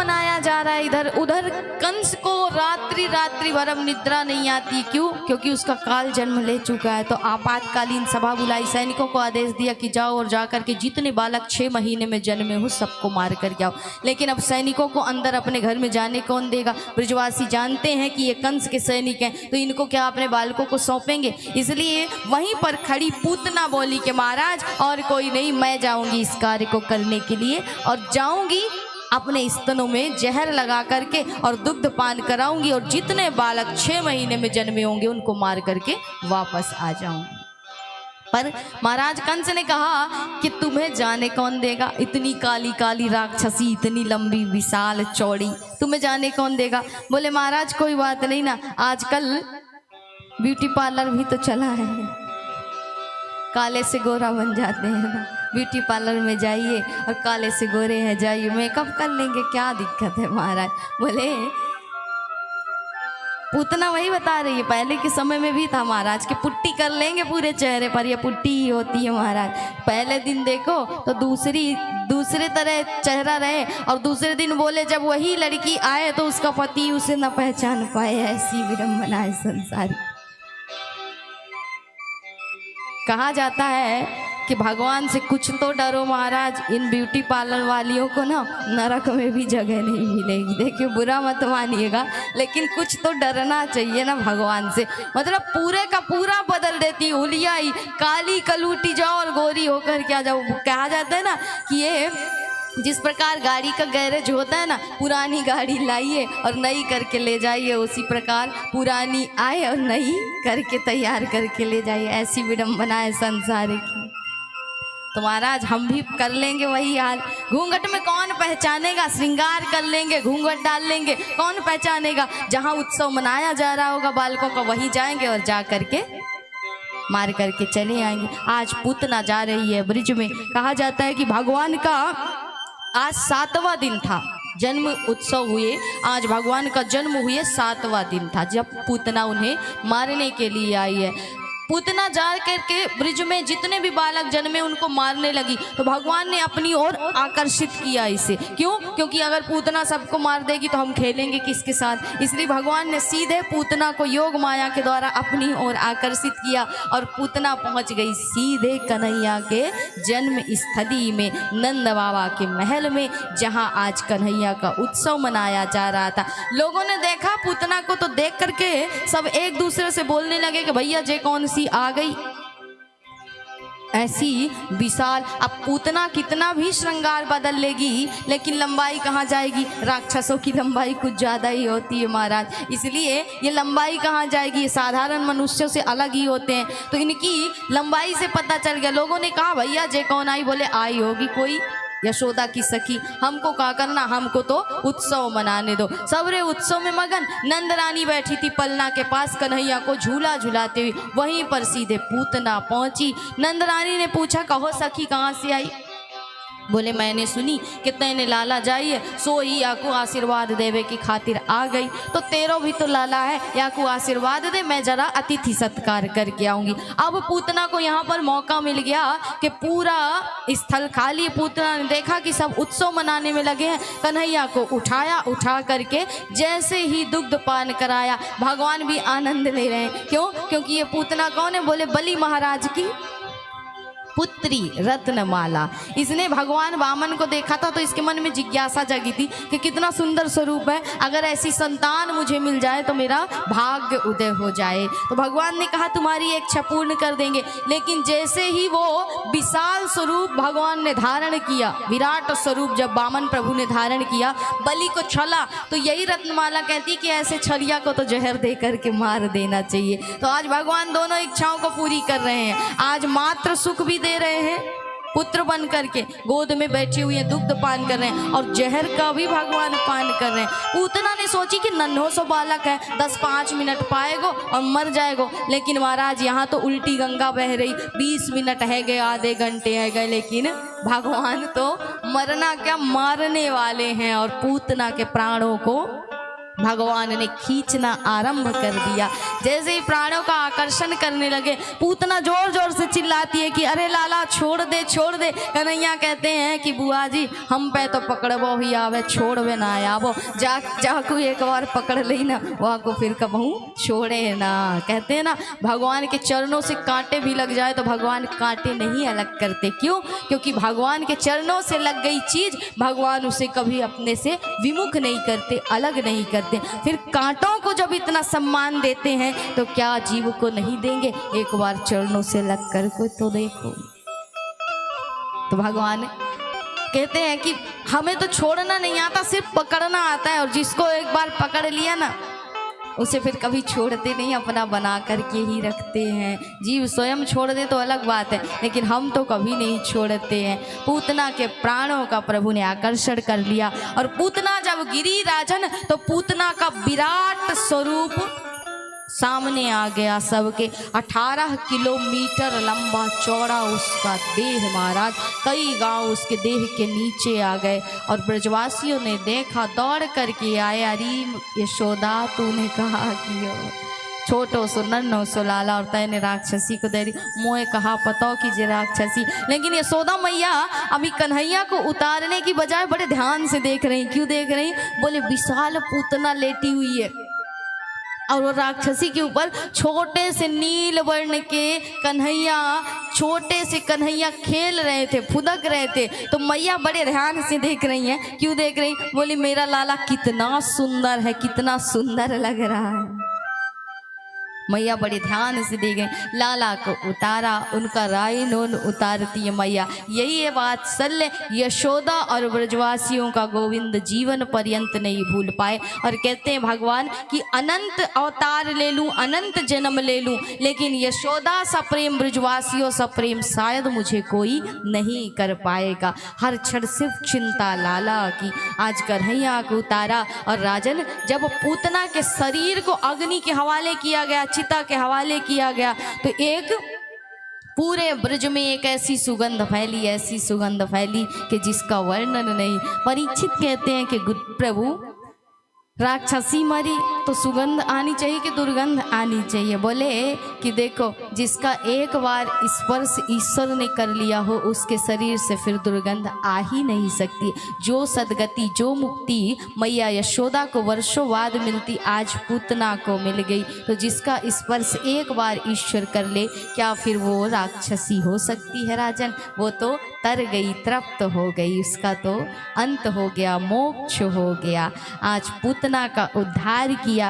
मनाया जा रहा है इधर उधर। कंस को रात्रि रात्रि भर निद्रा नहीं आती। क्यों? क्योंकि उसका काल जन्म ले चुका है। तो आपातकालीन सभा बुलाई, सैनिकों को आदेश दिया कि जाओ और जाकर के जितने बालक 6 महीने में जन्मे हो सबको मार कर आओ। लेकिन अब सैनिकों को अंदर अपने घर में जाने कौन देगा? ब्रजवासी जानते हैं कि ये कंस के सैनिक हैं, तो इनको क्या अपने बालकों को सौंपेंगे? इसलिए वहीं पर खड़ी पूतना बोली कि महाराज और कोई नहीं, मैं जाऊंगी इस कार्य को करने के लिए, और जाऊंगी अपने स्तनों में जहर लगा करके और दुग्ध पान कराऊंगी, और जितने बालक 6 महीने में जन्मे होंगे उनको मार करके वापस आ जाऊंगी। पर महाराज कंस ने कहा कि तुम्हें जाने कौन देगा? इतनी काली काली राक्षसी, इतनी लंबी विशाल चौड़ी, तुम्हें जाने कौन देगा? बोले महाराज कोई बात नहीं ना, आजकल ब्यूटी पार्लर भी तो चला है, काले से गोरा बन जाते हैं ना, ब्यूटी पार्लर में जाइए और काले से गोरे हैं जाइए, मेकअप कर लेंगे, क्या दिक्कत है महाराज? बोले पूतना वही बता रही है, पहले के समय में भी था महाराज कि पुट्टी कर लेंगे पूरे चेहरे पर, ये पुट्टी ही होती है महाराज। पहले दिन देखो तो दूसरे तरह चेहरा रहे, और दूसरे दिन बोले जब वही लड़की आए तो उसका पति उसे न पहचान पाए, ऐसी विडंबना है संसार। कहा जाता है कि भगवान से कुछ तो डरो महाराज, इन ब्यूटी पार्लर वालियों को ना नरक में भी जगह नहीं मिलेगी। देखिए बुरा मत मानिएगा, लेकिन कुछ तो डरना चाहिए ना भगवान से। मतलब पूरे का पूरा बदल देती, हुलिया ही काली कलूटी जाओ और गोरी होकर क्या जाओ। कहा जाता है ना कि ये जिस प्रकार गाड़ी का गैरेज होता है ना, पुरानी गाड़ी लाइए और नई करके ले जाइए, उसी प्रकार पुरानी आए और नई करके तैयार करके ले जाइए। ऐसी विडंबना है संसार की। तो महाराज हम भी कर लेंगे वही हाल। घूंघट में कौन पहचानेगा? श्रृंगार कर लेंगे, घूंघट डाल लेंगे, कौन पहचानेगा? जहाँ उत्सव मनाया जा रहा होगा बालकों का, वहीं जाएंगे और जा करके मार करके चले आएंगे। आज पूतना जा रही है ब्रिज में। कहा जाता है कि भगवान का आज 7वां दिन था, जन्म उत्सव हुए, आज भगवान का जन्म हुए 7वां दिन था जब पूतना उन्हें मारने के लिए आई है। पूतना जा करके ब्रिज में जितने भी बालक जन्मे उनको मारने लगी, तो भगवान ने अपनी ओर आकर्षित किया इसे। क्यों? क्योंकि अगर पूतना सबको मार देगी तो हम खेलेंगे किसके साथ? इसलिए भगवान ने सीधे पूतना को योग माया के द्वारा अपनी ओर आकर्षित किया, और पूतना पहुंच गई सीधे कन्हैया के जन्म स्थली में, नंद बाबा के महल में, जहां आज कन्हैया का उत्सव मनाया जा रहा था। लोगों ने देखा पूतना को, तो देख करके सब एक दूसरे से बोलने लगे कि भैया जे कौन सी आ गई ऐसी विशाल। अब पूतना कितना भी श्रृंगार बदल लेगी, लेकिन लंबाई कहाँ जाएगी? राक्षसों की लंबाई कुछ ज़्यादा ही होती है महाराज, इसलिए ये लंबाई कहाँ जाएगी? ये साधारण मनुष्यों से अलग ही होते हैं, तो इनकी लंबाई से पता चल गया। लोगों ने कहा भैया जे कौन आई? बोले आई होगी कोई यशोदा की सखी, हमको क्या करना, हमको तो उत्सव मनाने दो। सबरे उत्सव में मगन। नंद रानी बैठी थी पलना के पास, कन्हैया को झूला झूलाते हुए, वहीं पर सीधे पूतना पहुंची। नंद रानी ने पूछा कहो सखी कहाँ से आई? बोले मैंने सुनी कि तैने लाला जाइए, सो ही याकू आशीर्वाद देवे की खातिर आ गई, तो तेरो भी तो लाला है, याकू आशीर्वाद दे, मैं जरा अतिथि सत्कार करके आऊंगी। अब पूतना को यहाँ पर मौका मिल गया कि पूरा स्थल खाली। पूतना ने देखा कि सब उत्सव मनाने में लगे हैं, कन्हैया को उठाया, उठा करके जैसे ही दुग्ध पान कराया, भगवान भी आनंद ले रहे हैं। क्यों? क्योंकि ये पूतना कौन है? बोले बलि महाराज की पुत्री रत्नमाला। इसने भगवान वामन को देखा था तो इसके मन में जिज्ञासा जगी थी कि कितना सुंदर स्वरूप है, अगर ऐसी संतान मुझे मिल जाए तो मेरा भाग्य उदय हो जाए। तो भगवान ने कहा तुम्हारी इच्छा पूर्ण कर देंगे। लेकिन जैसे ही वो विशाल स्वरूप भगवान ने धारण किया, विराट स्वरूप जब वामन प्रभु ने धारण किया, बलि को छला, तो यही रत्नमाला कहती कि ऐसे छलिया को तो जहर दे करके मार देना चाहिए। तो आज भगवान दोनों इच्छाओं को पूरी कर रहे हैं। आज मात्र सुख भी दे रहे हैं, पुत्र बन करके गोद में बैठी हुई है, दुग्ध पान कर रहे हैं, और जहर का भी भगवान पान कर रहे हैं। पूतना ने सोची कि नन्हो सो बालक है, 10-5 मिनट पाएगो और मर जाएगो। लेकिन महाराज यहाँ तो उल्टी गंगा बह रही, 20 मिनट है गए, आधे घंटे है गए, लेकिन भगवान तो मरना क्या मारने वाले हैं और पूतना के प्राणों को भगवान ने खींचना आरंभ कर दिया। जैसे ही प्राणों का आकर्षण करने लगे, पूतना जोर जोर से चिल्लाती है कि अरे लाला छोड़ दे छोड़ दे। कन्हैया कहते हैं कि बुआ जी हम पे तो पकड़बो ही आवे, छोड़वे ना आवो। जाकू एक बार पकड़ ली ना वहाँ को फिर कबहू छोड़े ना। कहते हैं ना भगवान के चरणों से कांटे भी लग जाए तो भगवान कांटे नहीं अलग करते। क्यों? क्योंकि भगवान के चरणों से लग गई चीज भगवान उसे कभी अपने से विमुख नहीं करते, अलग नहीं करते। फिर कांटों को जब इतना सम्मान देते हैं तो क्या जीव को नहीं देंगे? एक बार चरणों से लग कर को तो देखो। तो भगवान कहते हैं कि हमें तो छोड़ना नहीं आता, सिर्फ पकड़ना आता है। और जिसको एक बार पकड़ लिया ना उसे फिर कभी छोड़ते नहीं, अपना बना करके ही रखते हैं। जीव स्वयं छोड़ दे तो अलग बात है, लेकिन हम तो कभी नहीं छोड़ते हैं। पूतना के प्राणों का प्रभु ने आकर्षण कर लिया और पूतना जब गिरी राजन तो पूतना का विराट स्वरूप सामने आ गया सबके। 18 किलोमीटर लंबा चौड़ा उसका देह महाराज, कई गांव उसके देह के नीचे आ गए। और ब्रजवासियों ने देखा, दौड़ करके आए, अरे यशोदा तूने कहा कि छोटो सो नन्नो सो लाला और तैने राक्षसी को दे रही मोए कहा पतो कि जे राक्षसी। लेकिन यशोदा मैया अभी कन्हैया को उतारने की बजाय बड़े ध्यान से देख रही। क्यों देख रही? बोले विशाल पूतना लेटी हुई है और वो राक्षसी के ऊपर छोटे से नील वर्ण के कन्हैया, छोटे से कन्हैया खेल रहे थे, फुदक रहे थे। तो मैया बड़े ध्यान से देख रही हैं। क्यों देख रही? बोली मेरा लाला कितना सुंदर है, कितना सुंदर लग रहा है। मैया बड़े ध्यान से देख गई। लाला को उतारा, उनका राइनोन उतारती है मैया। यही है बात सल्य यशोदा और ब्रजवासियों का गोविंद जीवन पर्यंत नहीं भूल पाए। और कहते हैं भगवान कि अनंत अवतार ले लूं, अनंत जन्म ले लूं, लेकिन यशोदा सा प्रेम, ब्रजवासियों सा प्रेम शायद मुझे कोई नहीं कर पाएगा। हर क्षण सिर्फ चिंता लाला की। आज कन्हैया को उतारा और राजन जब पूतना के शरीर को अग्नि के हवाले किया गया, चिता के हवाले किया गया, तो एक पूरे ब्रज में एक ऐसी सुगंध फैली, ऐसी सुगंध फैली कि जिसका वर्णन नहीं। परीक्षित कहते हैं कि प्रभु राक्षसी मरी तो सुगंध आनी चाहिए कि दुर्गंध आनी चाहिए? बोले कि देखो जिसका एक बार स्पर्श ईश्वर ने कर लिया हो उसके शरीर से फिर दुर्गंध आ ही नहीं सकती। जो सदगति, जो मुक्ति मैया यशोदा को वर्षों बाद मिलती आज पूतना को मिल गई। तो जिसका स्पर्श एक बार ईश्वर कर ले क्या फिर वो राक्षसी हो सकती है राजन? वो तो तर गई, तृप्त हो गई, उसका तो अंत हो गया, मोक्ष हो गया। आज पूतना का उद्धार किया